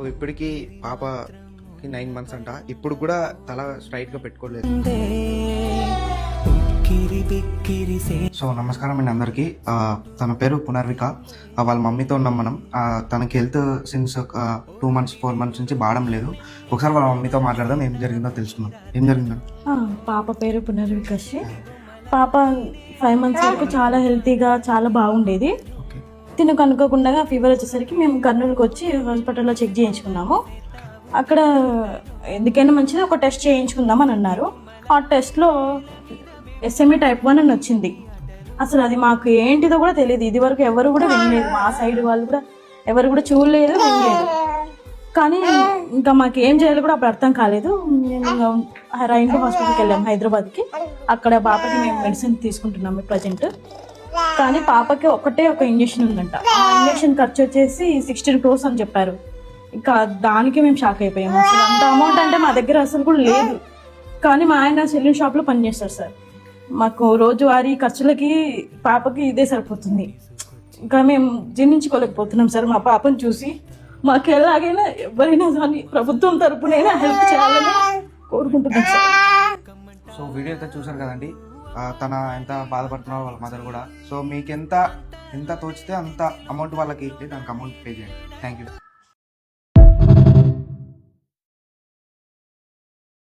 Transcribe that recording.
ఇప్పటికి పాపకి 9 months అంట. ఇప్పుడు కూడా తల స్ట్రైట్ గా పెట్టుకోలేదు. సో నమస్కారం అండి అందరికి. తన పేరు పునర్విక. వాళ్ళ మమ్మీతో ఉన్నాం మనం. తనకి హెల్త్ సిన్స్ 2 months 4 months నుంచి బాగడం లేదు. ఒకసారి వాళ్ళ మమ్మీతో మాట్లాడదాం, ఏం జరిగిందో తెలుసుకుందాం. ఏం జరిగిందండి? పాప పేరు పునర్విక. పాప 5 months వరకు చాలా హెల్తీగా చాలా బాగుండేది. తినకు అనుకోకుండా ఫీవర్ వచ్చేసరికి మేము కర్నూలుకి వచ్చి హాస్పిటల్లో చెక్ చేయించుకున్నాము. అక్కడ ఎందుకైనా మంచిది ఒక టెస్ట్ చేయించుకుందాం అని అన్నారు. ఆ టెస్ట్లో SME type 1 అని వచ్చింది. అసలు అది మాకు ఏంటిదో కూడా తెలియదు. ఇది వరకు ఎవరు కూడా వినలేదు, మా సైడ్ వాళ్ళు కూడా ఎవరు కూడా చూడలేదు, వినలేదు. కానీ ఇంకా మాకు ఏం చేయాలో కూడా అప్పుడు అర్థం కాలేదు. మేము రైన్బో హాస్పిటల్కి వెళ్ళాము హైదరాబాద్కి. అక్కడ పాపకి మేము మెడిసిన్ తీసుకుంటున్నాము ప్రజెంట్. కానీ పాపకి ఒకటే ఒక ఇంజెక్షన్ ఉందంట. ఆ ఇంజెక్షన్ ఖర్చు వచ్చేసి 16 crores అని చెప్పారు. ఇంకా దానికి మేము షాక్ అయిపోయాము. అసలు అంత అమౌంట్ అంటే మా దగ్గర అసలు కూడా లేదు. కానీ మా ఆయన సెలూన్ షాప్లో పనిచేస్తారు సార్. మాకు రోజువారీ ఖర్చులకి పాపకి ఇదే సరిపోతుంది. ఇంకా మేము జీర్ణించుకోలేకపోతున్నాం సార్. మా పాపను చూసి మాకు ఎలాగైనా ఎవరైనా కానీ ప్రభుత్వం తరపునైనా హెల్ప్ చేయాలని కోరుకుంటున్నాం సార్. సో వీడియో అయితే చూసారు కదండి, తన ఎంత బాధపడుతున్నారో వాళ్ళ మదర్ కూడా. సో మీకు ఎంత తోచితే అంత అమౌంట్ వాళ్ళకి ఇచ్చి దానికి అమౌంట్ పే చేయండి. Thank you.